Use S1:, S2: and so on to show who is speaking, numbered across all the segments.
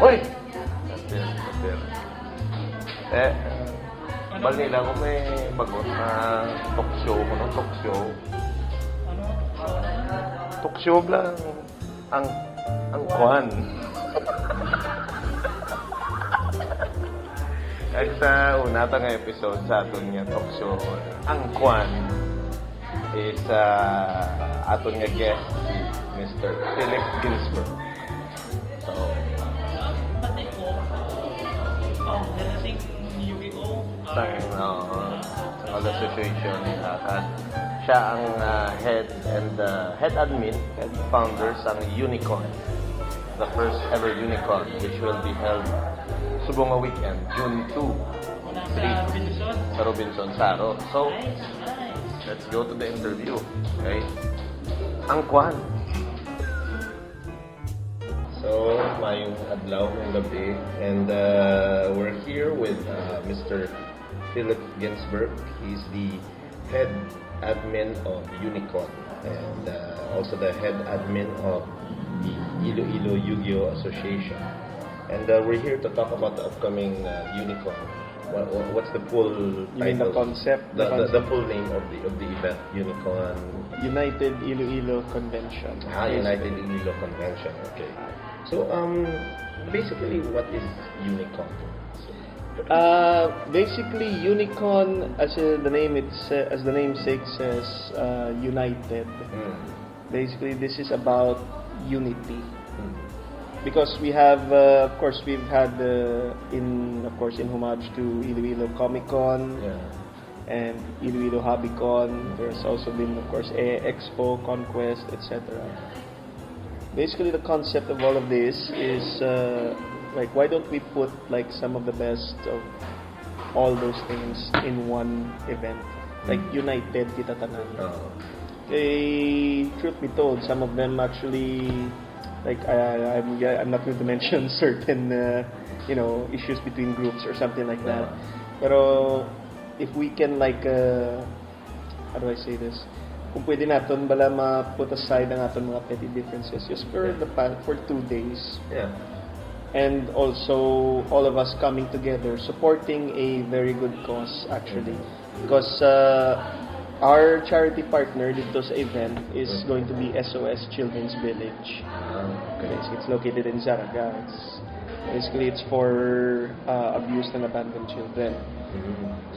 S1: Hoy! Kapir. Bal nila ko may bagot na talk show ko, no? Talk show. Talk show lang. Ang Kwan. At sa una nga episode sa aton nga talk show, ang Kwan is aton nga guest, Mr. Philip Ginsberg. So, sa association at siya ang head admin and founders ng Unicon, the first ever Unicon, which will be held subong weekend, June 2, 3 sa Robinson Saro. So, let's go to the interview. Okay? Ang Kwan. So, mayong adlaw ng gabi, and we're here with Mr. Philip Ginsberg. He's the head admin of Unicon and also the head admin of the Iloilo Yu-Gi-Oh! Association. And we're here to talk about the upcoming Unicon. What's the full title?
S2: The concept?
S1: The full name of the event, Unicon.
S2: United Iloilo Convention.
S1: United Iloilo Convention. Okay. So, basically, what is Unicon?
S2: Basically, Unicon, as the namesake says, united. Basically, this is about unity. Because we have, of course, we've had in homage to Iloilo Comic Con and Iloilo Hobby Con. There's also been, of course, Expo, Conquest, etc. Basically, the concept of all of this is why don't we put some of the best of all those things in one event? United kita tanan. Truth be told, some of them actually, I'm not going to mention certain issues between groups or something like that. Pero if we can how do I say this? Kung pwede natin bala ma-put aside ang aton mga petty differences just for 2 days.
S1: Yeah.
S2: And also all of us coming together supporting a very good cause actually. Because our charity partner dito sa event is going to be SOS Children's Village. Okay. It's located in Zaraga. It's for abused and abandoned children.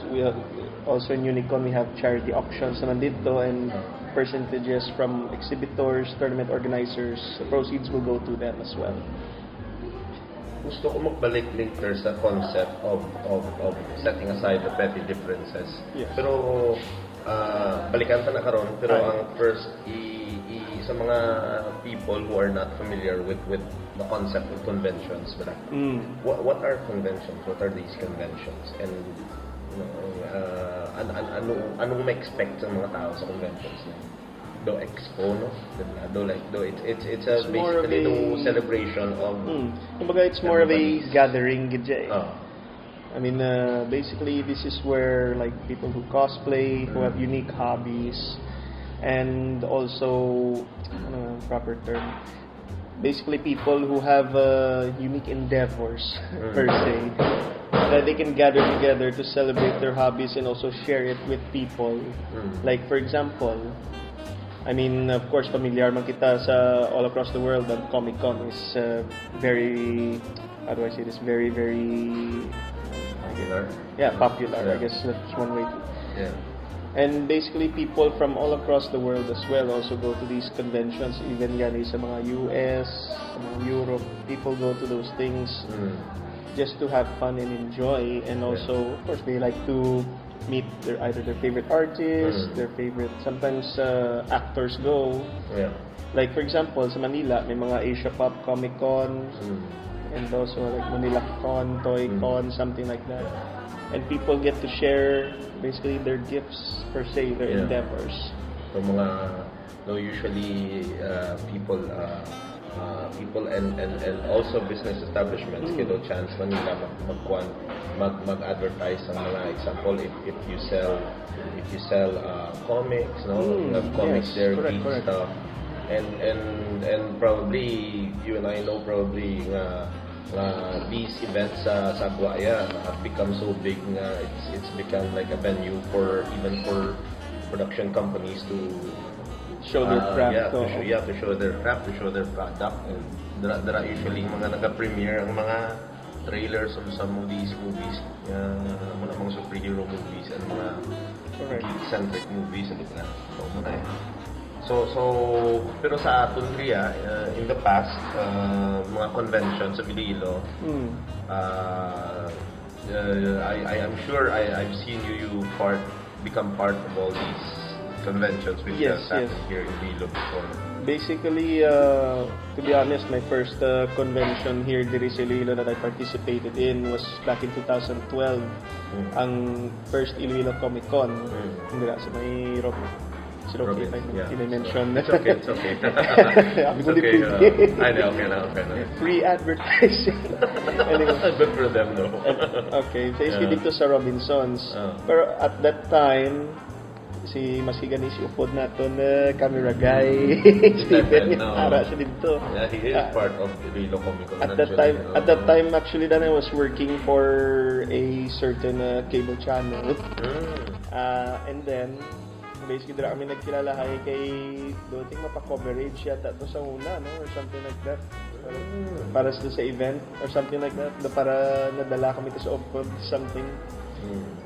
S2: So we also in Unicon we have charity auctions naman dito and percentages from exhibitors, tournament organizers. The proceeds will go to them as well.
S1: Gusto ko magbalik later sa concept of setting aside the petty differences.
S2: Yes.
S1: Pero balikan pa na karon, pero ang first sa mga people who are not familiar with the concept of conventions, what are conventions? What are these conventions? And anong ma-expect sa mga tao sa conventions? Do expo, no? It's basically the celebration of.
S2: Kumbaga, it's more of a gathering, gidya. I mean, basically, this is where people who cosplay, who have unique hobbies, and also, proper term, basically people who have unique endeavors per se, that they can gather together to celebrate their hobbies and also share it with people. Like for example, I mean, of course, familiar man kita sa all across the world that Comic Con is very, how do I say this, very, very
S1: popular.
S2: Yeah, popular. I guess that's one way to.
S1: Yeah.
S2: And basically, people from all across the world as well also go to these conventions. Even sa mga US, sa mga Europe, people go to those things just to have fun and enjoy. And also, of course, they like to meet either their favorite artists, their favorite, sometimes actors go.
S1: Yeah.
S2: Like for example, sa Manila, may mga Asia Pop Comic Con, and also Manila Con, Toy Con, something like that. And people get to share basically their gifts per se, their endeavors.
S1: So usually people and also business establishments get a chance Manila mag-advertise ng mga example if you sell comics, you have comics there, geek stuff, and probably you and I know probably these events sa Aguaya have become so big na it's become like a venue for even for production companies to
S2: Show their craft.
S1: to show their craft, to show their product. And there are usually mga nag-premiere ang mga trailers of some of these movies, mga superhero movies and mga geek-centric movies, di ba? So, pero sa aton Ria, in the past, mga conventions sa Iloilo, I am sure I've seen you become part of all these conventions which have happened here in Iloilo before. Basically,
S2: to be honest, my first convention here diri sa Iloilo that I participated in was back in 2012. Ang first Iloilo Comic Con. Hindi sa may si Rocky, if I mention.
S1: It's okay. It's okay. I know, okay na.
S2: Free advertising. Anyway.
S1: Good for them, no?
S2: Okay, basically dito sa Robinsons. Pero at that time, si Masigan is upod naton camera guy. Stephen, ara siya dito.
S1: Yeah, he is part of the Iloilo Comic Con.
S2: At that time, actually, then I was working for a certain cable channel. And then, basically, dira kami nagkilalahay kay doting mapa-coverage yata to sa una, no? Or something like that. Para sa event or something like that. Para nadala kami to sa off-road something.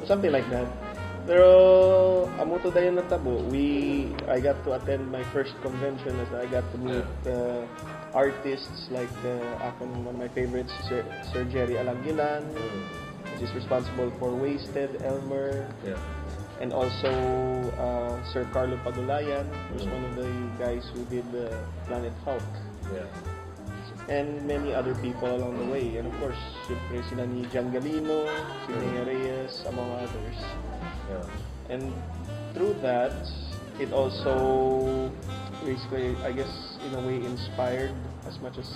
S2: Something like that. Pero, amo to dayon natabo. I got to attend my first convention as I got to meet artists like one of my favorites, Sir Jerry Alangilan, which is responsible for Wasted, Elmer. And also Sir Carlo Pagulayan, who's one of the guys who did Planet Hulk. And many other people along the way. And of course, syempre sila ni Gian Galino, si Nea Reyes, among others. And through that, it also basically, I guess, in a way inspired as much as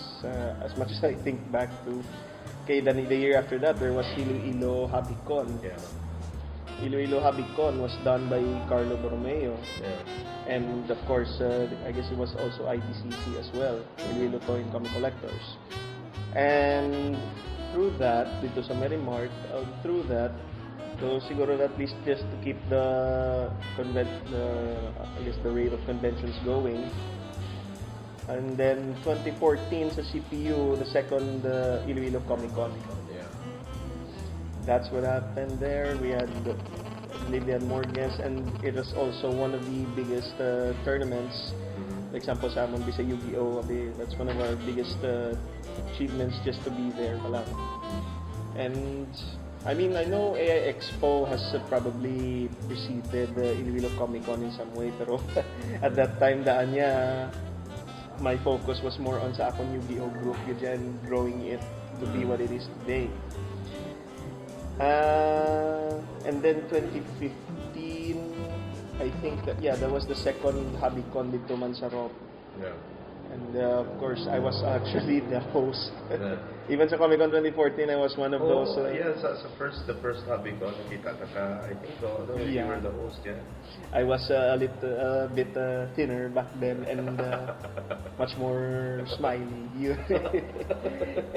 S2: I think back to the year after that, there was Iloilo Habicon. Iloilo Habicon was done by Carlo Borromeo. And of course, I guess it was also ITCC as well, Iloilo Toy and Comic Collectors. And through that, dito sa Merrimart, through that, so siguro at least just to keep the rate of conventions going. And then 2014 sa CPU, the second Iloilo Comic Con. That's what happened there. We had more guests, and it was also one of the biggest tournaments. For example, sa amon sa Yu-Gi-Oh! That's one of our biggest achievements just to be there. And I mean, I know AI Expo has probably preceded Iloilo Comic Con in some way, pero at that time, my focus was more on sa akong Yu-Gi-Oh! Group and growing it to be what it is today. And then 2015, I think that was the second Habicon dito man sa Rob. And of course, I was actually the host. Even sa Comic Con 2014, I was one of those.
S1: The first Habicon, nakita ka, I think you were the host.
S2: I was a bit thinner back then and much more smiley.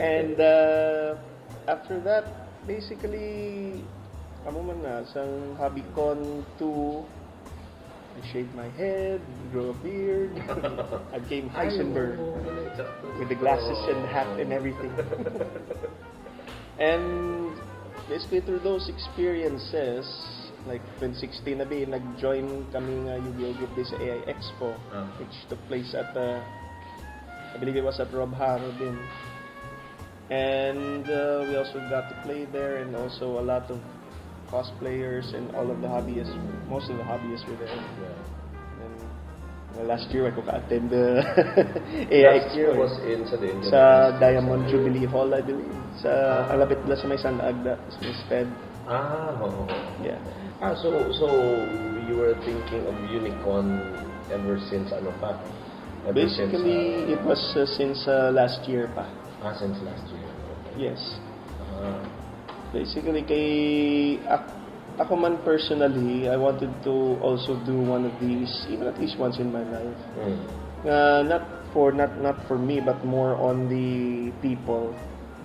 S2: And after that, basically, sang Habicon 2, I shaved my head, grew a beard, I became Heisenberg with the glasses and hat and everything. And basically through those experiences, like 2016 nag-join kami nga Yu-Gi-Oh! Group sa AI Expo, which took place at, I believe it was at Rob Haro din. And we also got to play there, and also a lot of cosplayers and all of the hobbyists, most of the hobbyists were there. And last year I could attend the AI
S1: Last year was
S2: sa Diamond Jubilee Hall, I believe. Sa alapit na sa may Sanagda, sa Miss Fed.
S1: So you were thinking of Unicon ever since
S2: Basically, it was since last year pa.
S1: Since last year.
S2: Yes. Basically, ako man personally, I wanted to also do one of these, even at least once in my life. Not for me, but more on the people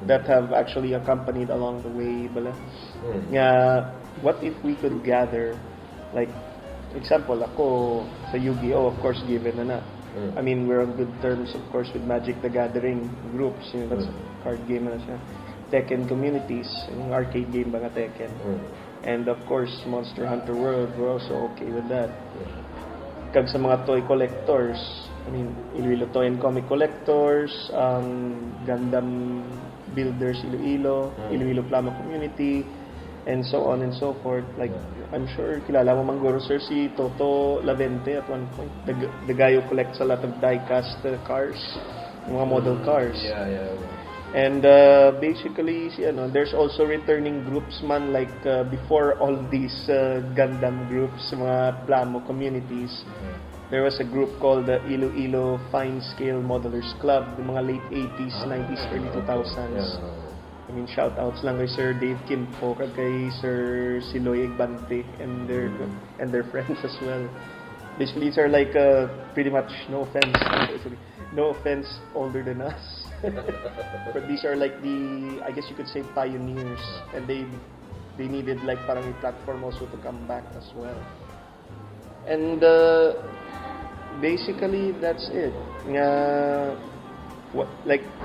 S2: that have actually accompanied along the way. Bala. What if we could gather, like, example, ako sa Yu-Gi-Oh, of course, given na. I mean, we're on good terms, of course, with Magic the Gathering groups. You know, that's a card game na siya. Tekken communities, yung arcade game ba nga Tekken. And of course, Monster Hunter World, we're also okay with that. Kag sa mga toy collectors, I mean, Iloilo Toy and Comic Collectors, Gundam Builders Iloilo, Iloilo Plama Community, and so on and so forth. Like, I'm sure kilala mo Manggoro Sir si Toto Lavente at one point. The guy who collects a lot of die-cast cars, mga model cars.
S1: Yeah.
S2: And basically, there's also returning groups man like before all these Gundam groups, mga Plamo communities. There was a group called the Iloilo Fine Scale Modelers Club, the mga late 80s, 90s, early 2000s. I mean, shout-outs lang kay Sir Dave Kimpo, kay Sir Siloy Egbante, and their friends as well. Basically, these are like pretty much, no offense, older than us. But these are like I guess you could say, pioneers, and they needed like parang a platform also to come back as well. And basically that's it.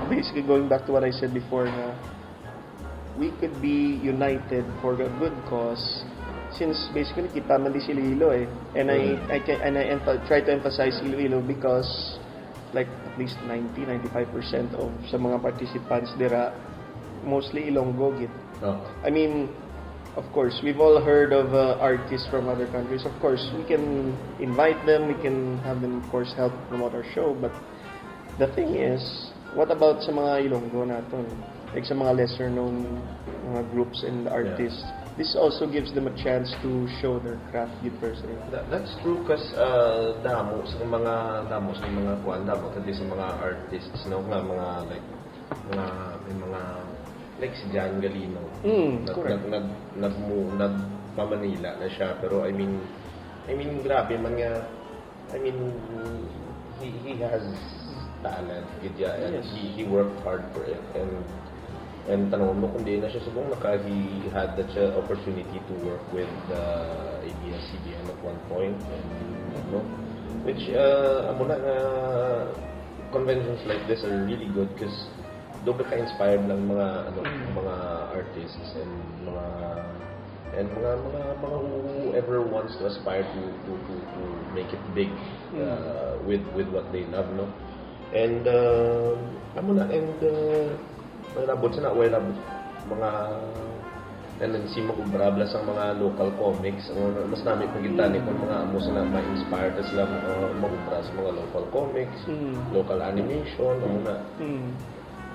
S2: Basically going back to what I said before, we could be united for a good cause, since basically kita man di si Iloilo and I try to emphasize Iloilo because like at least 90-95% of sa mga participants dira mostly Ilonggo git. I mean, of course, we've all heard of artists from other countries. Of course, we can invite them, we can have them, of course, help promote our show. But the thing is, what about sa mga Ilonggo naton? Like sa mga lesser known mga groups and artists. This also gives them a chance to show their craft git per se.
S1: That's true, because damo sa mga Kwan, kasi sa mga artists, no, mga like like si Jan Galino. Nagpa-Manila na siya, pero I mean grabe man nga. I mean he has talent, and he worked hard for it, and tanong mo kung di na siya subong he had that opportunity to work with ABS-CBN at one point, and which conventions like this are really good because doon ka inspired ng mga artists and mga whoever wants to aspire to make it big with what they love, no. And labot sa mga tendency mag-ubrabla sa mga local comics. Mas namin pagintani kung mga amo sa ma-inspired sila mag-ubra sa mga local comics, local animation,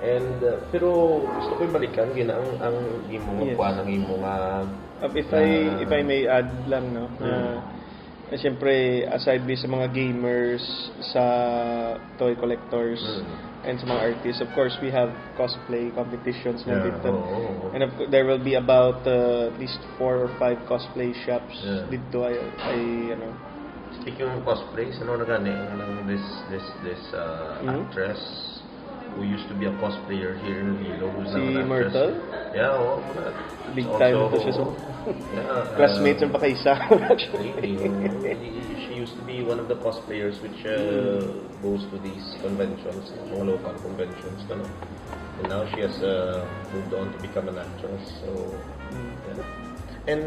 S1: and pero gusto ko balikan ang imong Kwan, ang imong
S2: if I may add lang, no. Siyempre, aside sa mga gamers, sa toy collectors, and sa mga artists, of course, we have cosplay competitions na dito. And there will be about at least 4 or 5 cosplay shops dito.
S1: Speaking of cosplays, this actress who used to be a cosplayer here in Iloilo, who's
S2: si Myrtle?
S1: Yeah,
S2: big time ito siya. So, classmates yung pakaisa. Actually.
S1: She used to be one of the cosplayers which goes to these conventions, mga local conventions. And now she has moved on to become an actress. So, and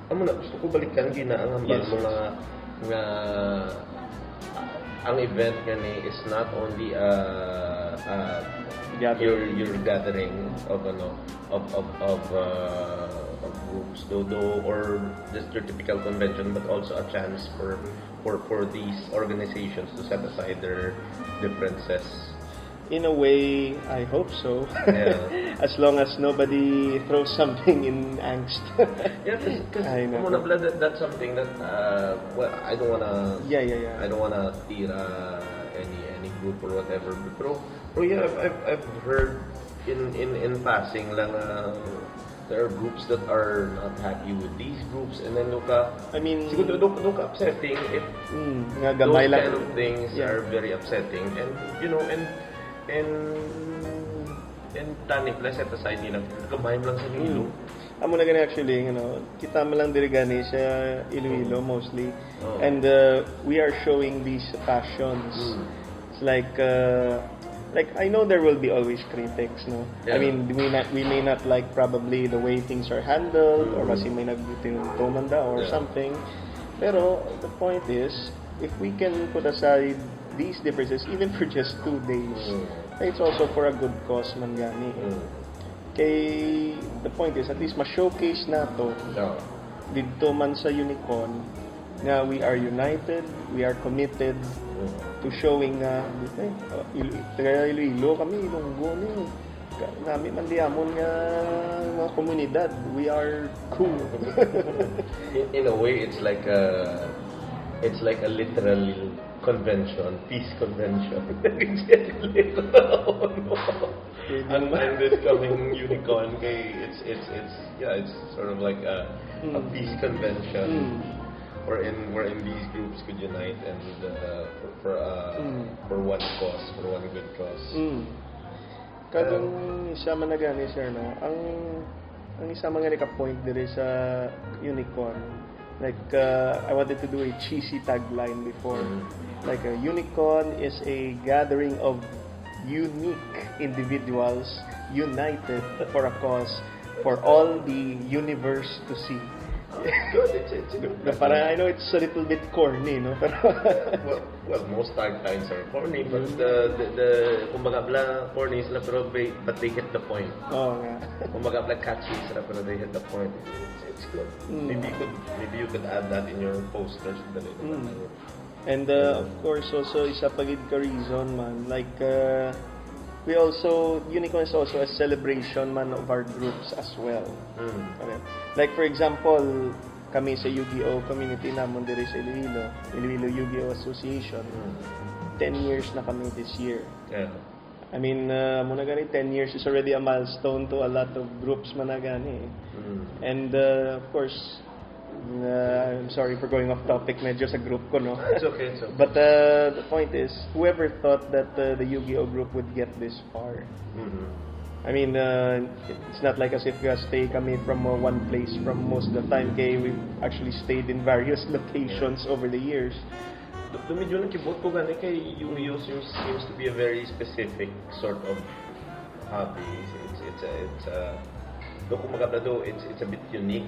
S1: gusto ko balikan ang ang event gani is not only your gathering of groups or just your typical convention, but also a chance for these organizations to set aside their differences.
S2: In a way, I hope so.
S1: Yeah.
S2: As long as nobody throws something in angst.
S1: Yeah, because that's something that I don't wanna.
S2: Yeah.
S1: I don't wanna tira any group or whatever. Pero yeah, I've heard in passing lang there are groups that are not happy with these groups, and then siguro look upsetting if those kind of things are very upsetting, and and And tani plus set aside nila. Kamay lang sa Iloilo.
S2: Amo na gani actually, kita mo lang diri gani sa Iloilo mostly.
S1: Oh.
S2: And we are showing these passions. It's like I know there will be always critics, no?
S1: Yeah.
S2: I mean, we may not like probably the way things are handled or kasi may nagtutumanda or something. Pero the point is, if we can put aside these differences even for just 2 days, it's also for a good cause man gani. Kay the point is at least ma-showcase nato dito man sa Unicon na we are united, we are committed to showing na taga Iloilo kami, Ilonggo ni nami man diamon nga mga komunidad, we are cool.
S1: in a way, it's like a literal convention, peace convention. And this coming Unicon, it's sort of like a peace convention. Wherein these groups could unite and for one cause, for one good cause.
S2: Kadong isa man na gani sir, no? Ang isa man nga point diri sa Unicon, like I wanted to do a cheesy tagline before. Like a Unicon is a gathering of unique individuals united for a cause for all the universe to see.
S1: Good. It's good.
S2: Parang I know it's a little bit corny, no? Pero
S1: well, most taglines are corny, but the kumbaga bla corny sila pero but they hit the point.
S2: Oo nga.
S1: Kumbaga bla catchy sila pero they hit the point. It's good. Maybe you could add that in your posters.
S2: And of course also isa pagid ka reason man like we also Unicon is also a celebration man of our groups as well. Okay. Like for example, kami sa Yu-Gi-Oh community namon diri sa Iloilo Yu-Gi-Oh Association. 10 years na kami this year.
S1: Yeah.
S2: I mean, muna gani 10 years is already a milestone to a lot of groups man na gani. And of course, I'm sorry for going off topic, medyo sa group ko, no?
S1: It's okay.
S2: But the point is, whoever thought that the Yu-Gi-Oh group would get this far? I mean, it's not like as if we stay kami from one place from most of the time. Okay, we've actually stayed in various locations over the years.
S1: Medyo nakibot ko gani kay Yu-Gi-Oh seems to be a very specific sort of hobby. It's a bit unique.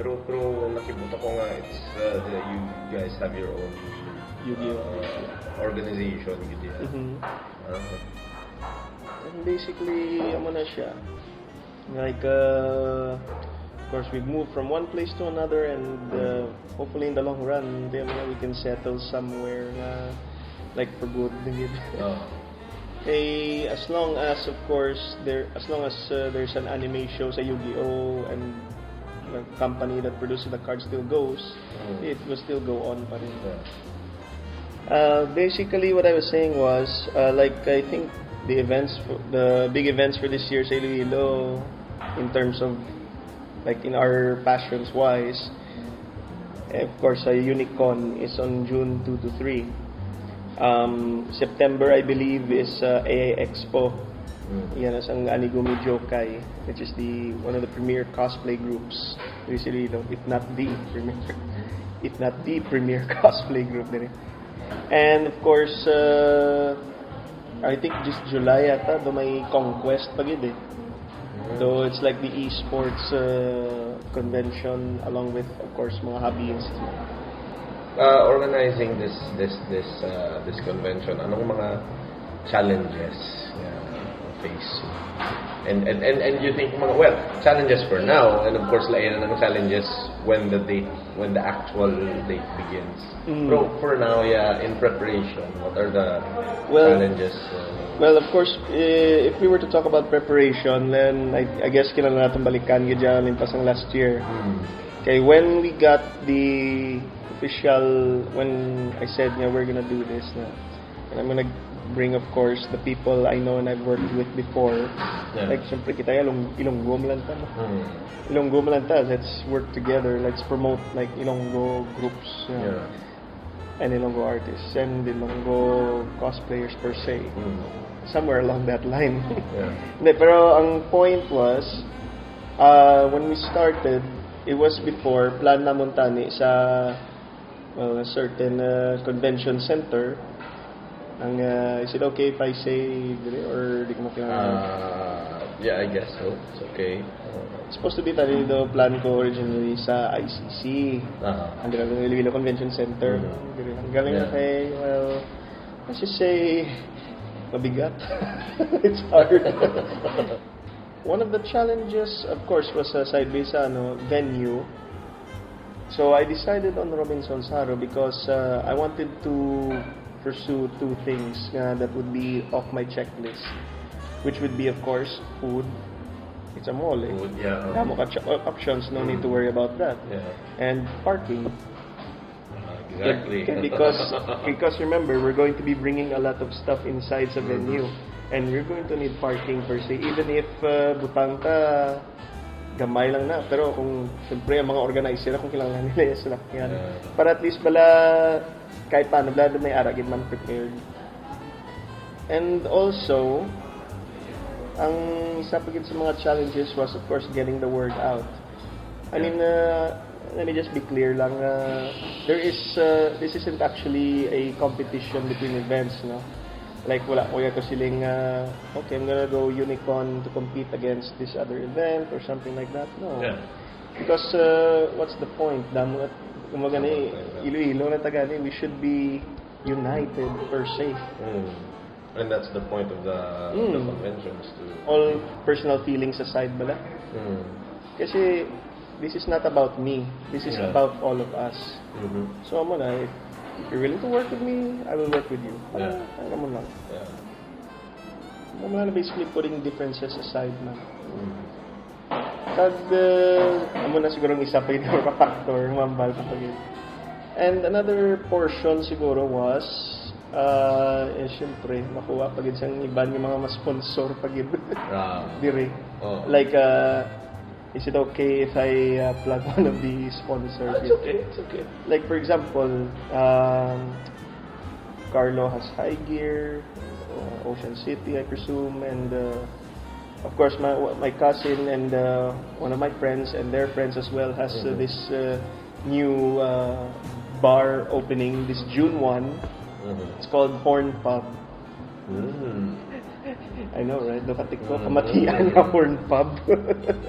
S1: Pero nakibot ko nga you guys have your own
S2: Yu-Gi-Oh
S1: organization,
S2: And basically, ano na siya. Like, of course, we've moved from one place to another, and hopefully in the long run, then we can settle somewhere, like for good. As long as, of course, there's an anime show sa Yu-Gi-Oh and the company that produces the card still goes, it will still go on pa rin. Basically, what I was saying was, like I think the big events for this year sa Iloilo, in terms of like in our passions wise, of course, Unicon is on June 2 to 3. September, I believe, is AI Expo. Yan as ang Anigumi Jokai, which is one of the premier cosplay groups. Usually, if not the premier cosplay group. And of course, I think just July yata do may Conquest pagid eh. So it's like the esports convention along with, of course, mga hobbyists.
S1: Organizing this convention, anong mga challenges face? And you think challenges for now, and of course lain ng challenges when the actual date begins. So for now, in preparation, what are the challenges?
S2: Well, of course, if we were to talk about preparation, then I guess kailangan natin balikan gidya limpasang last year. Okay, when we got the official, when I said we're gonna do this na, and I'm gonna bring, of course, the people I know and I've worked with before. Like, syempre kita Ilonggo man lang ta. Ilonggo man lang ta. Let's work together. Let's promote like Ilonggo groups. and Ilonggo artists and Ilonggo cosplayers per se. Somewhere along that line.
S1: Yeah.
S2: Hindi, pero ang point was, when we started, it was before plan na Montani sa a certain convention center. Is it okay if I say or di ko makilala?
S1: Yeah, I guess so. It's okay.
S2: It's supposed to be tali do plan ko originally sa ICC. Ang Iloilo Convention Center. Galing na kay, well, let's just say, mabigat. It's hard. One of the challenges, of course, was side-based venue. So I decided on Robinson's Haro because I wanted to pursue two things that would be off my checklist, which would be, of course, food. It's a mall.
S1: Food, yeah.
S2: Damo ka options, no need to worry about that.
S1: Yeah.
S2: And parking.
S1: Exactly.
S2: Because remember, we're going to be bringing a lot of stuff inside the venue. And we're going to need parking per se. Even if butang ka, gamay lang na. Pero kung, siyempre, ang mga organizer, kung kailangan nila yung salakyan. Para at least kahit paano, may aragin man prepared. And also, ang isa pa sa mga challenges was, of course, getting the word out. I mean, let me just be clear lang. This isn't actually a competition between events, no? Like, wala ko yato siling, okay, I'm gonna go Unicon to compete against this other event or something like that. No.
S1: Yeah.
S2: Because, what's the point? Kumaga ni, Iloilo na tagani, we should be united per se.
S1: And that's the point of the conventions too.
S2: All personal feelings aside bala. Kasi, this is not about me. This is about all of us. So, amo na, if you're willing to work with me, I will work with you. Ano mo lang. Amo na basically putting differences aside na. Kag, amo na siguro isa pa yung factor, mambal pa pagin. And another portion siguro was, syempre, makuha pagin sa iban yung mga mas-sponsor pagin. Dire. Like, is it okay if I plug one of the sponsors?
S1: It's okay.
S2: Like, for example, Carlo has High Gear, Ocean City, I presume, and of course, my cousin and one of my friends and their friends as well has this new bar opening this June 1. It's called Horn Pub. I know, right? Dukatik ko, kamatian na Horn Pub.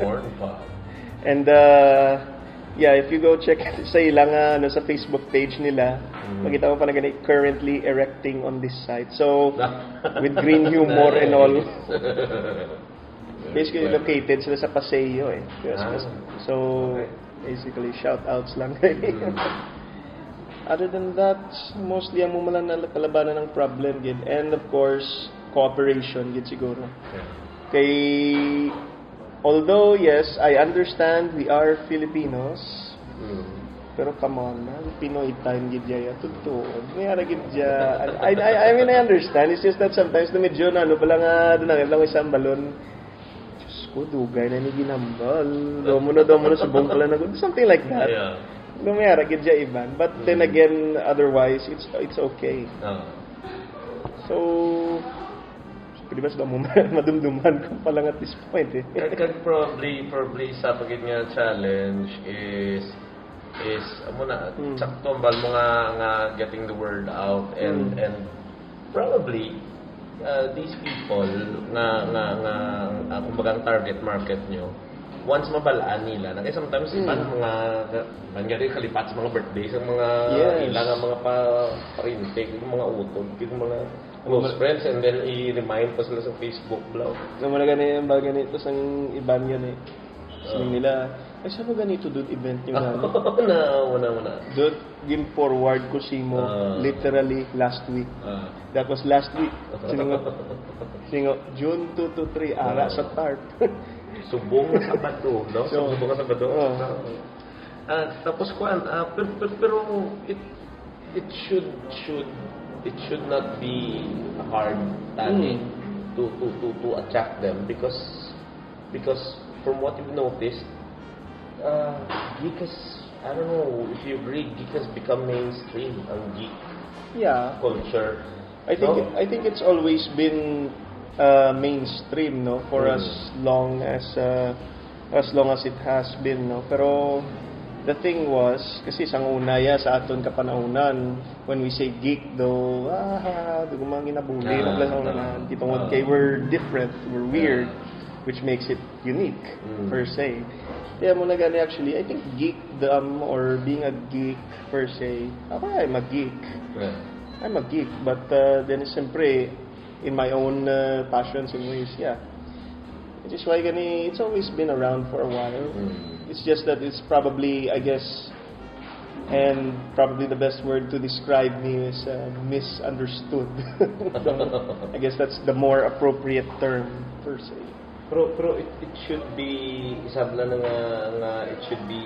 S1: Horn Pub.
S2: And yeah, if you go check sa ilang sa Facebook page nila, makita mo pa na ganit currently erecting on this site. So, with green humor and all. Basically located sila sa Paseo eh. So, basically shout outs lang. Other than that, mostly ang mumalang na kalabanan ng problem gid, and of course cooperation gid siguro. Kay although yes, I understand we are Filipinos, pero come on, Pinoy time gid ya totoo. May ara gid ya. I mean I understand. It's just that sometimes na medyo ano pala nga doon lang isang balon. Diyos ko, dugay na ni ginambal. Domo na subong pala na something like that.
S1: Yeah.
S2: Lumayara gid ya iban, but then again otherwise it's okay. So pwede ba sa mo madumduman ko pa lang at this point eh.
S1: Kag probably sa pagit nga challenge is amo na sakto bal mo nga getting the word out and probably these people nga kumbaga target market nyo, once mabalaan nila, na sometimes iban mga mangyari kalipat sa mga birthdays ng mga ilang mga parintik, mga utog, mga close friends, and then i-remind pa sila sa Facebook blog.
S2: So, muna ganito, ganito sa iban yan eh. Sabi nila, ay saan mo ganito doon event nyo
S1: Una.
S2: Doon, game forward ko mo literally last week. That was last week. Singo, June 2 to 3, ara sa TARP.
S1: Subong sa Sabado, no? Subong sa Sabado. Tapos Kwan, pero it should not be hard to attract them because from what you've noticed, because I don't know if you agree, geek has become mainstream, ang geek
S2: Yeah.
S1: culture.
S2: I think
S1: No?
S2: I think it's always been mainstream, no, for as long as it has been, no. Pero the thing was, kasi sang una sa aton kapanahunan, when we say geek though, dugo mga ginabuli, kitungod kay we're different, we're weird, which makes it unique per se. Kaya mo na gani actually, I think geekdom or being a geek per se, I'm a geek.
S1: Yeah.
S2: I'm a geek, but then siyempre, in my own passions and ways, yeah. Which is why gani, it's always been around for a while. It's just that it's probably, I guess, and probably the best word to describe me is misunderstood. So, I guess that's the more appropriate term per se.
S1: Pero it should be, isabla na nga it should be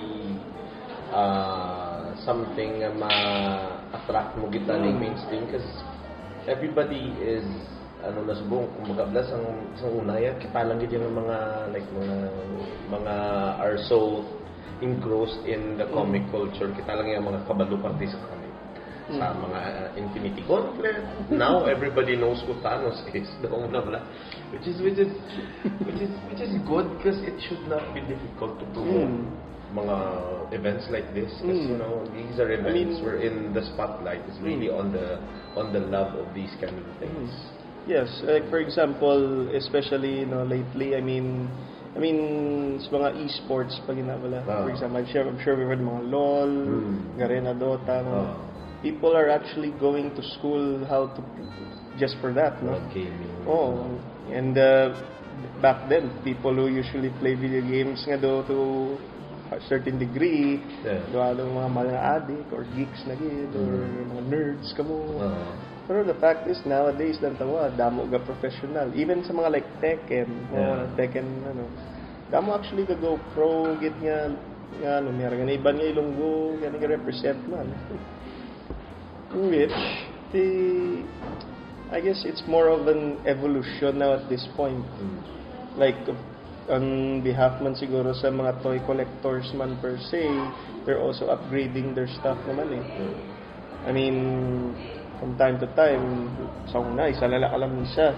S1: something nga ma-attract mo kita ng mainstream because everybody is nasubong kung magabla sang unaya kita lang gid yung mga like mga are so engrossed in the comic culture, kita lang yung mga kabalo parte sa comic sa mga Infinity Gauntlet. Now everybody knows who Thanos is, which is good because it should not be difficult to promote mga events like this because these are events where in the spotlight is really on the love of these kind of things.
S2: Yes, like for example, especially lately, I mean sa mga esports pag ginabala. For example, I'm sure we've heard mga LOL, Garena, Dota. People are actually going to school how to just for that, no?
S1: Gaming.
S2: Oh, and back then, people who usually play video games nga to a certain degree, mga addict or geeks na gid or mga nerds kamo. Pero the fact is nowadays damo ga professional, even sa mga like Tekken, damo actually go pro git nga meron nga iban nga Ilonggo gani ga represent man. Which I guess it's more of an evolution now at this point. Like on behalf man siguro sa mga toy collectors man per se, they're also upgrading their stuff naman eh. I mean, from time to time, sa una, isa lalaka lang isa.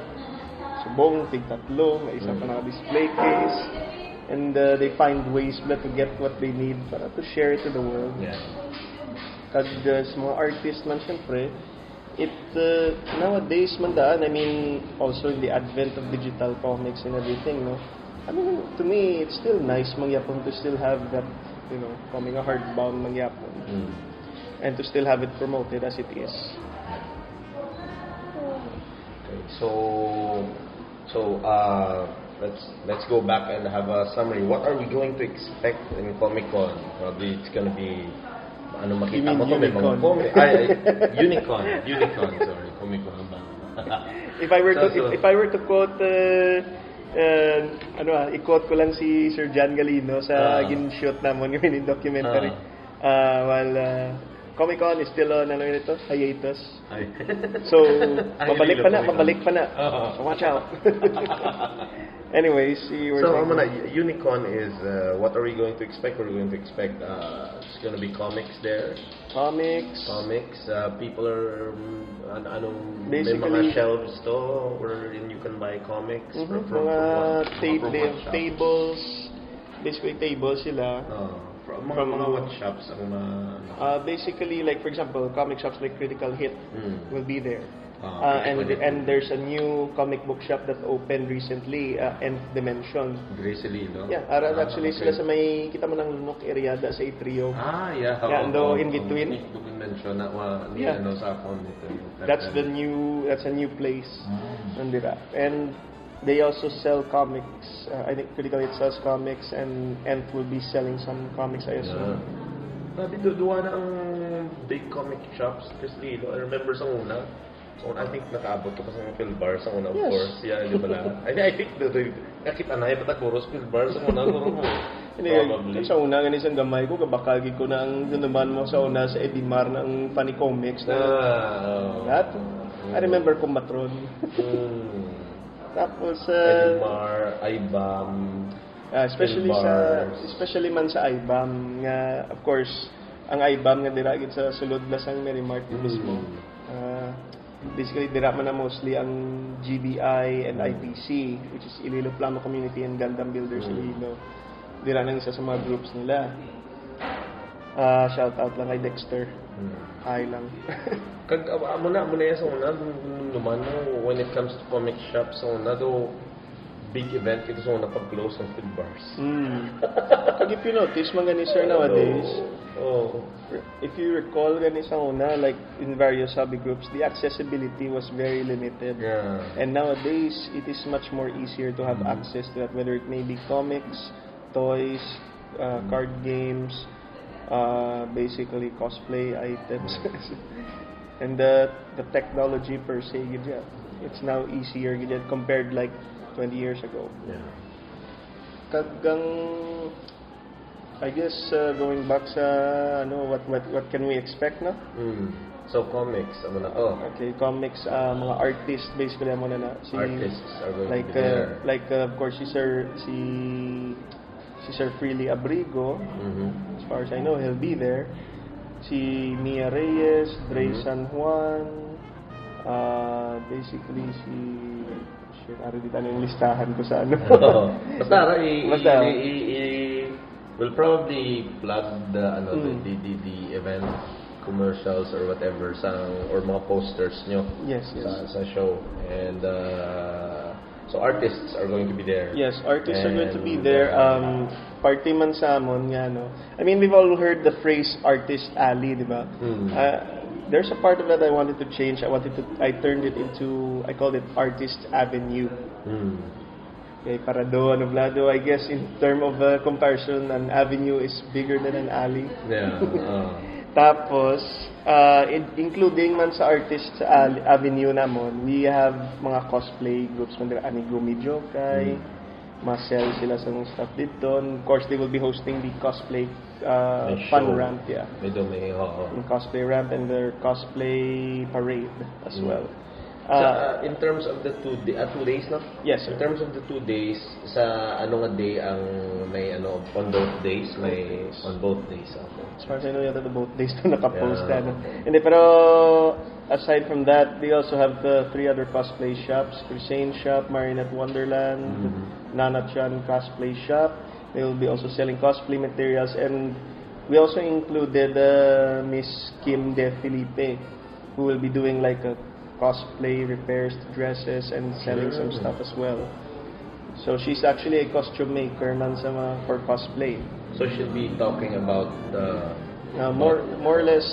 S2: Subong, tig-tatlo, may isa pa naka-display case. And they find ways to get what they need para to share it to the world.
S1: Yeah.
S2: Kag sa mga artists man syempre, nowadays man daan, I mean, also in the advent of digital comics and everything, no? I mean, to me, it's still nice mangyapon to still have that, coming a hardbound mangyapon. And to still have it promoted as it is.
S1: Okay, so let's go back and have a summary. What are we going to expect in Comic-Con? Probably it's gonna be makita mo to may mga comic. Unicon, sorry, Comic-Con ba?
S2: If I were to quote i-quote ko lang si Sir John Galino sa gin-shoot namon yung documentary. Comic-Con is still on hiatus. So, mabalik pa na. So watch out. Anyways,
S1: Unicon is, what are we going to expect? We're going to expect, it's going to be comics there.
S2: Comics.
S1: People are, may
S2: Basically,
S1: mga shelves to wherein you can buy comics.
S2: Mga tables. Basically, tables sila.
S1: From mga what shops ang
S2: basically, like for example, comic shops like Critical Hit will be there. And there's a new comic book shop that opened recently, Nth Dimension.
S1: Gracily, no?
S2: Yeah, actually sila sa may, kita mo ng Lunok area sa Atrio.
S1: Yeah.
S2: In between.
S1: Dimension na sa phone nito.
S2: That's a new place. Nandira. And they also sell comics. I think Critical Hit sells comics, and Nth will be selling some comics, I assume.
S1: Duwa na ang big comic shops. Kasi I remember sa una, I think nakaabot ko pa sa mga Philbar sa una, of course. Yeah, di ba lang? I think nakita na yung patakuros Philbar sa una. Probably.
S2: Sa una, isang gamay ko, kabakagi ko na ang gunaman mo sa una sa Edimar ng Funny Comics. That, I remember Kumatron. Tapos,
S1: Edimar, Ibam,
S2: Especially man sa IBAM nga, of course, ang IBAM nga dira gid sa sulod lasang Merrimart mismo. Basically dira man na mostly ang GBI and IPC, which is Iloilo Plano Community and Gundam Builders Iloilo. Dira na isa sa mga groups nila. Shout out lang kay Dexter. Hi lang.
S1: Kag amo na sa una naman when it comes to comic shops sa una do big event ito sa una pag-close ng food bars.
S2: Pag if you notice mga ni sir nowadays, if you recall gani sa una, like in various hobby groups, the accessibility was very limited.
S1: Yeah.
S2: And nowadays, it is much more easier to have access to that, whether it may be comics, toys, card games, basically cosplay items. And the technology per se, it's now easier compared like 20 years ago.
S1: Yeah.
S2: Kagang, I guess going back sa what can we expect na?
S1: So comics, ano na to?
S2: Okay, comics, mga artists basically amo na
S1: Artists are going to be there.
S2: Of course si Sir Freely Abrigo. As far as I know, he'll be there. Si Mia Reyes, Dre San Juan, basically ari dito yung listahan ko sa ano.
S1: Basta we'll probably plug the event commercials or whatever or mga posters nyo sa show. And so artists are going to be there.
S2: Yes, artists are going to be there. Party man sa amon nga, no? I mean, we've all heard the phrase artist alley, di ba? There's a part of that I wanted to change. I turned it into, I called it Artist Avenue. Okay, para doon, I guess in term of comparison, an avenue is bigger than an alley.
S1: Yeah.
S2: Tapos, including man sa Artist Avenue namon, we have mga cosplay groups man dira ani Gumi Jokai, Marcel sila sa mga stuff dito. Of course, they will be hosting the cosplay fun ramp, in cosplay ramp and their cosplay parade as well.
S1: In terms of the 2 days, no?
S2: Yes, sir.
S1: In terms of the 2 days, sa ano nga day ang may on both days? May on both days. Okay.
S2: As far as I know, yata the both days na nakapost na. Hindi, pero aside from that, they also have the 3 other cosplay shops: Crusane Shop, Marinette Wonderland, Nana-chan Cosplay Shop. They will be also selling cosplay materials, and we also included Miss Kim De Felipe, who will be doing like a cosplay repairs to dresses and selling some stuff as well. So she's actually a costume maker man for cosplay.
S1: So she'll be talking about
S2: more or less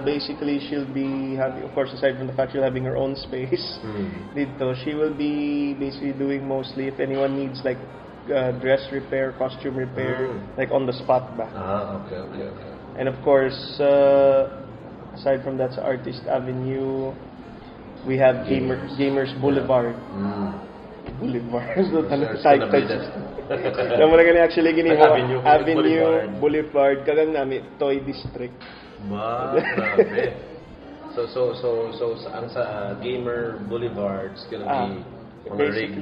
S2: basically she'll be having, of course, aside from the fact she'll having her own space dito, she will be basically doing mostly if anyone needs like dress repair, costume repair, like on the spot ba.
S1: Okay.
S2: And of course, aside from that, sa Artist Avenue, we have Gamers Boulevard. Boulevard. So, naman na actually Avenue Boulevard. Kagang namin, Toy District.
S1: Grabe. So ang sa Gamer Boulevard, it's gonna be mga rigs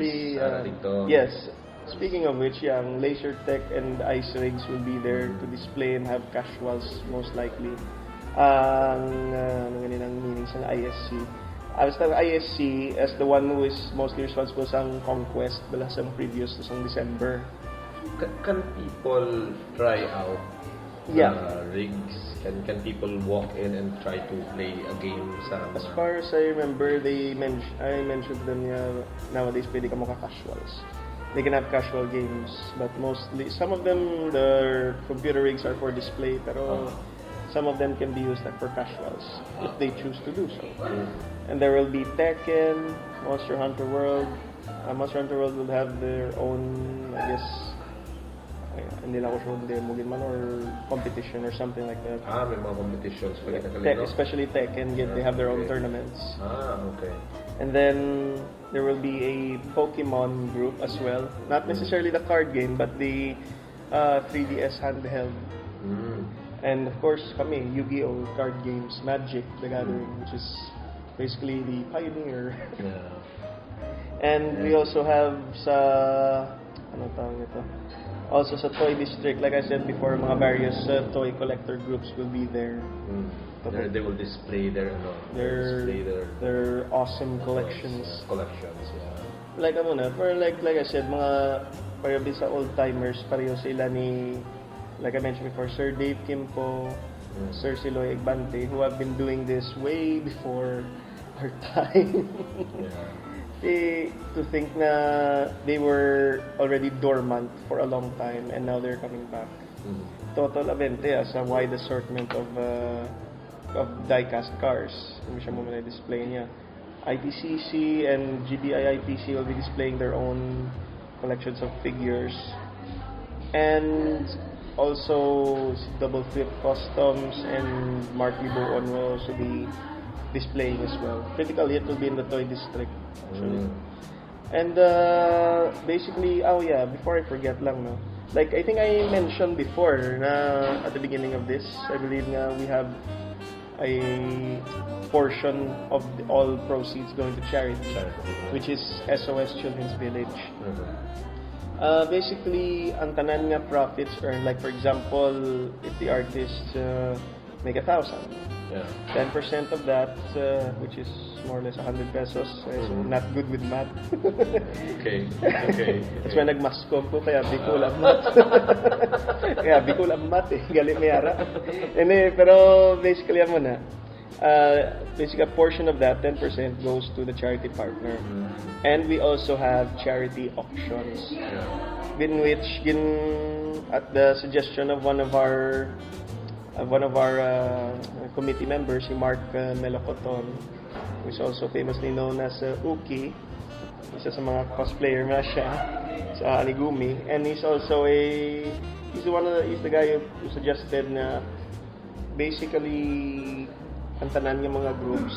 S1: dito.
S2: Yes. Speaking of which, yung laser tech and ice rigs will be there to display and have casuals most likely. Ang meaning sa ISC. As the ISC, as the one who is mostly responsible sa conquest bala sa previous sa December.
S1: Can people try out rigs? Can people walk in and try to play a game sa
S2: As far as I remember, I mentioned them nowadays pwede ka maka-casuals. They can have casual games, but mostly, some of them, their computer rigs are for display, pero some of them can be used like for casuals, if they choose to do so. And there will be Tekken, Monster Hunter World. Monster Hunter World will have their own, I guess, hindi lang ako sure kung demo man or competition or something like that.
S1: May mga competitions.
S2: Especially Tekken, they have their own tournaments.
S1: Okay.
S2: And then there will be a Pokemon group as well. Not necessarily the card game, but the 3DS handheld. And of course, kami, Yu-Gi-Oh! Card games, Magic, the Gathering, which is basically the pioneer. And we also have sa, ano tawag nito? Also sa toy district, like I said before, mga various toy collector groups will be there.
S1: They will display their
S2: their awesome collections.
S1: Collections, yeah.
S2: Like like I said, mga pareho sa old timers, pareho sila ni, like I mentioned before, Sir Dave Kimpo, Sir Siloy Egbante, who have been doing this way before our time. To think na they were already dormant for a long time and now they're coming back. Total Avente as a wide assortment of die-cast cars. Hindi siya muna display niya. ITCC and GBI IPC will be displaying their own collections of figures. And also Double Flip Customs and Mark Liboon will also be displaying as well. Critically, it will be in the toy district actually. And basically, before I forget lang, no? Like I think I mentioned before na at the beginning of this, I believe na we have a portion of all proceeds going to charity. Which is SOS Children's Village. Basically, ang tanan nga profits earned, like for example, if the artists make 1,000, 10% of that, which is more or less 100 pesos, I'm not good with math.
S1: Okay.
S2: That's why nagmaskom ko, kaya bikul ang math. Kaya bikul ang math galing mayara. Pero basically, basically a portion of that, 10%, goes to the charity partner. And we also have charity auctions, in which, at the suggestion of one of our committee members, si Mark Melocoton, who is also famously known as Uki, isa sa mga cosplayer na siya sa Anigumi, and he's also he's the guy who suggested na basically ang tanan ng mga groups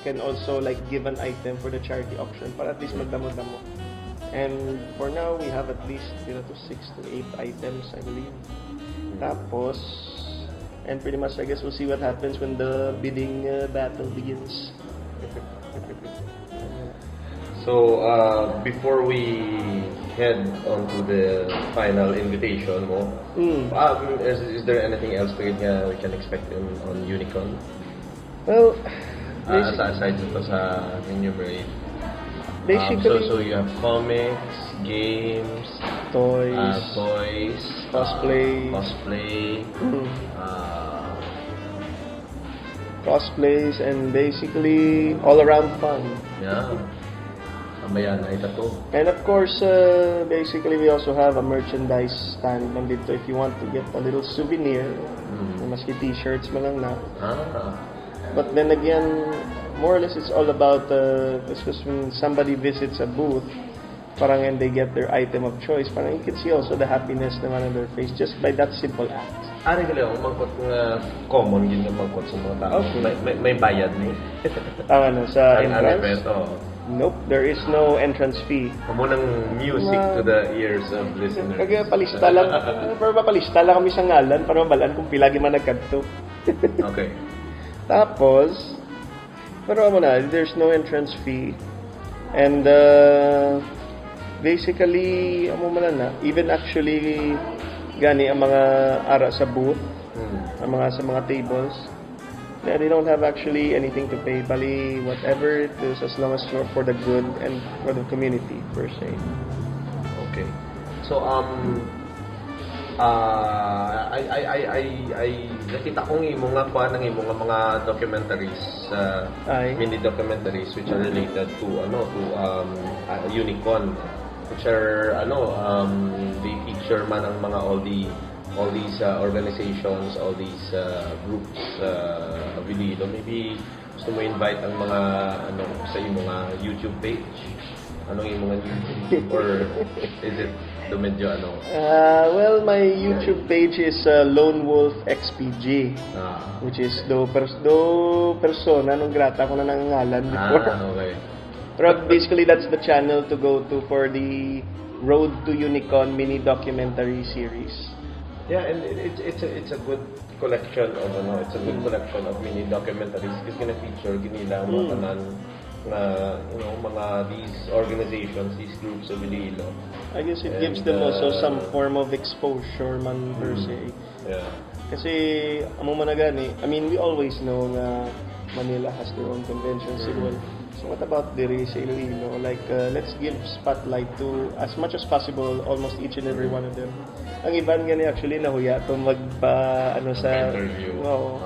S2: can also like give an item for the charity auction para at least magdamo-damo. And for now, we have at least 6 to 8 items, I believe. Tapos, and pretty much, I guess we'll see what happens when the bidding battle begins.
S1: So, before we head on to the final invitation mo, is there anything else we can expect on Unicon?
S2: Well,
S1: aside sa enumerate.
S2: Basically,
S1: so you have comics, games,
S2: toys, cosplay, cosplays, and basically all around fun.
S1: Yeah. Amayan ay tato.
S2: And of course, basically we also have a merchandise stand nandito if you want to get a little souvenir. Maski t-shirts man lang na. But then again, more or less it's all about because when somebody visits a booth, parang and they get their item of choice, parang you can see also the happiness naman on their face just by that simple act.
S1: Regular ang mangkot nga common yun yung mangkot sa mga tao. Okay. May bayad ni.
S2: Tama na sa entrance.
S1: Event,
S2: Nope, there is no entrance fee.
S1: Kumunang music to the ears of listeners.
S2: Kaya palista lang. Pero papalista lang kami sa ngalan para mabalaan kung pilagi man nagkanto.
S1: Okay.
S2: Tapos, pero there's no entrance fee. And basically, even actually gani ang mga ara sa booth, sa mga tables, they don't have actually anything to pay. Bali, whatever it is, as long as you're for the good and for the community per se.
S1: Okay. So I nakita kong imong nga kuan ng imong mga documentaries, mini documentaries which are related to Unicon, which are they feature man ang mga all these organizations, all these groups available. Maybe gusto mo invite ang mga sa imong mga YouTube page. Anong imong YouTube, or is it medyo
S2: well, my YouTube page is Lone Wolf XPG, which is do persona non grata ko na nangangalan before.
S1: Okay.
S2: Pero basically that's the channel to go to for the Road to Unicon mini documentary series.
S1: Yeah, and it's a good collection of mini documentaries kasi gina-feature ginila mga mga these organizations, these groups of Iloilo.
S2: I guess it gives them also some form of exposure man per se.
S1: Yeah.
S2: Kasi amo man na gani, I mean we always know nga Manila has their own conventions. So what about diri sa Iloilo? Like let's give spotlight to as much as possible almost each and every one of them. Ang iban gani actually nahuya to magpa sa
S1: interview.
S2: Oo.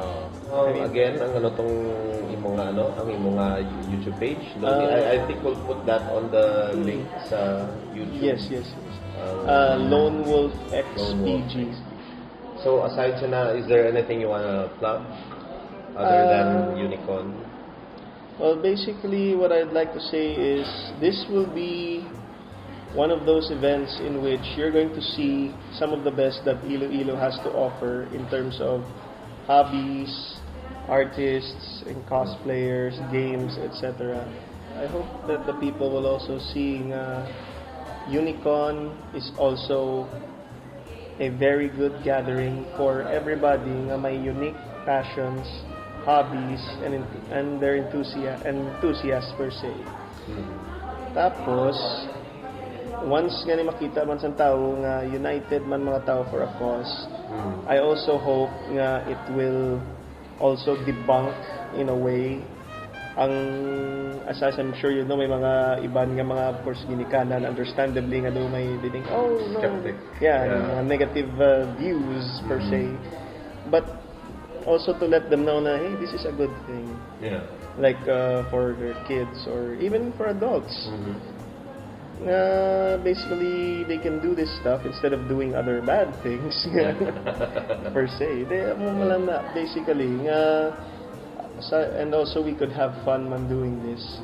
S1: Again, ang ang imong YouTube page. I think we'll put that on the link sa YouTube.
S2: Yes. Lone Wolf XPG.
S1: So aside sa na, is there anything you wanna plug other than Unicon?
S2: Well, basically what I'd like to say is this will be one of those events in which you're going to see some of the best that Iloilo has to offer in terms of hobbies, artists, and cosplayers, games, etc. I hope that the people will also see Unicon is also a very good gathering for everybody nga may unique passions, hobbies, and their enthusiasts per se. Tapos, once nga ni makita man sa tao nga united man mga tao for a cause, I also hope nga it will also debunk in a way ang as I'm sure you know may mga iban nga mga course ginikanan understandably nga do may dining no
S1: skeptic.
S2: Mga negative views per se, but also to let them know na hey, this is a good thing, like for their kids or even for adults. Basically they can do this stuff instead of doing other bad things per se. Basically and also we could have fun man doing this.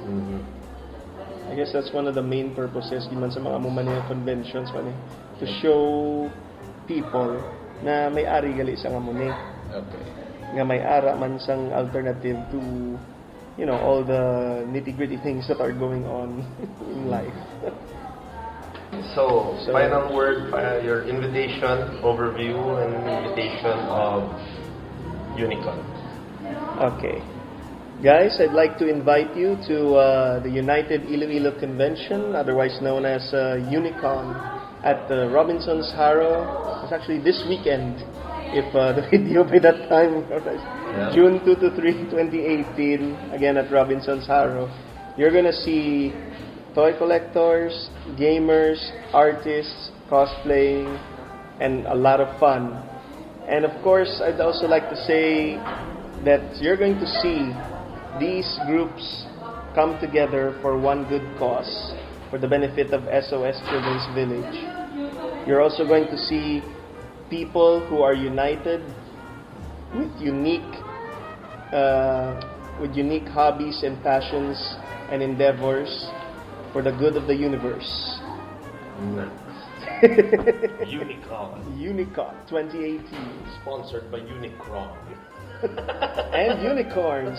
S2: I guess that's one of the main purposes man sa mga Manila conventions man to show people na may ari gali sa ngamuni.
S1: Okay.
S2: Nga may ara man sang alternative to all the nitty-gritty things that are going on in life.
S1: So, final word, your invitation, overview, and invitation of Unicon.
S2: Okay. Guys, I'd like to invite you to the United Iloilo Convention, otherwise known as Unicon, at Robinson's Harrow. It's actually this weekend, if the video by that time, June 2 to 3, 2018, again at Robinson's Harrow. You're gonna see toy collectors, gamers, artists, cosplaying, and a lot of fun. And of course, I'd also like to say that you're going to see these groups come together for one good cause, for the benefit of SOS Children's Village. You're also going to see people who are united with unique hobbies and passions and endeavors for the good of the universe. Unicon 2018,
S1: sponsored by Unicron.
S2: And unicorns.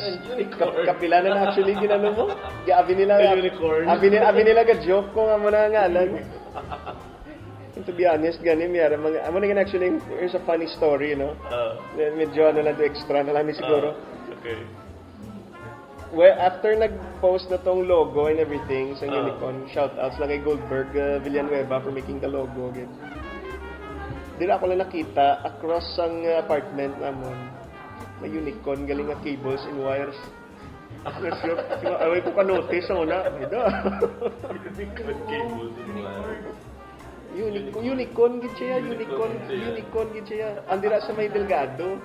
S2: Kapila na actually ginano mo? Abi nila
S1: unicorn.
S2: Abi nila ga joke ko nga mo na ngalan. To be honest, gani miyara amo na actually there's a funny story, medyo lang to extra na lang ni siguro.
S1: Okay.
S2: Well, after nag-post na tong logo and everything sa Unicon, shoutouts lang kay Goldberg Villanueva for making the logo again. Dila ako lang nakita across ang apartment namon. May Unicon galing nga cables and wires. Away ko ka notice sa una.
S1: Unicon cables and wires.
S2: Unicon gid siya, Unicon gid siya. Andira sa may Delgado.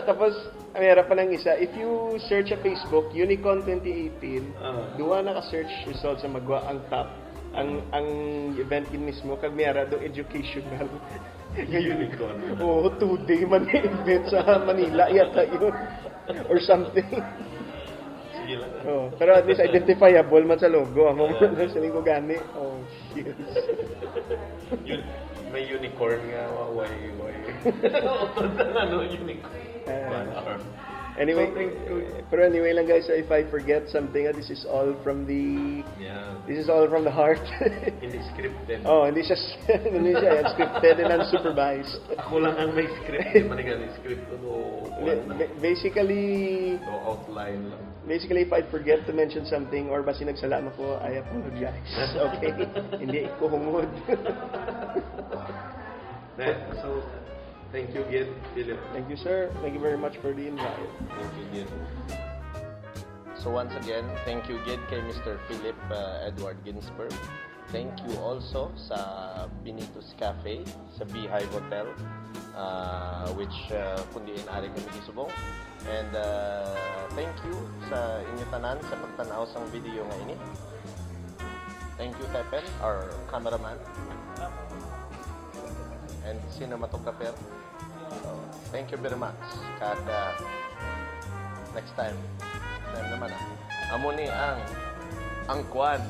S2: Tapos mayroon pa ng isa. If you search sa Facebook, Unicon 2018, duwa na ka-search results sa magwa ang top. Ang event din mismo kag mayroon do educational.
S1: Unicon.
S2: Oh, 2-day man event sa Manila yata yun. Or something.
S1: Sige lang.
S2: Oh, pero at least identifiable man sa logo. Amo man sa ko gani. Oh, shit.
S1: May unicorn nga, why? Unicorn.
S2: Anyway,
S1: So, thank you.
S2: pero anyway lang guys, if I forget something, this is all from the heart.
S1: Hindi scripted.
S2: Oh, hindi siya scripted and unsupervised.
S1: Ako lang ang may script. Hindi man nga script.
S2: Basically,
S1: No outline lang.
S2: basically, if I forget to mention something or basi nagsalam ako, I apologize. Okay? Hindi ko hungod.
S1: So, thank you again, Philip.
S2: Thank you, sir. Thank you very much for the invite.
S1: Thank you again. So once again, thank you again kay Mr. Philip Edward Ginsberg. Thank you also sa Benito's Cafe, sa Beehive Hotel, which kundi inari kami gisubong. And thank you sa inyo tanan sa pagtanaw sang video nga ini. Thank you, Tepen, our cameraman. And cinematographer. So, thank you very much. Kada next time naman amo ni ang Kwan.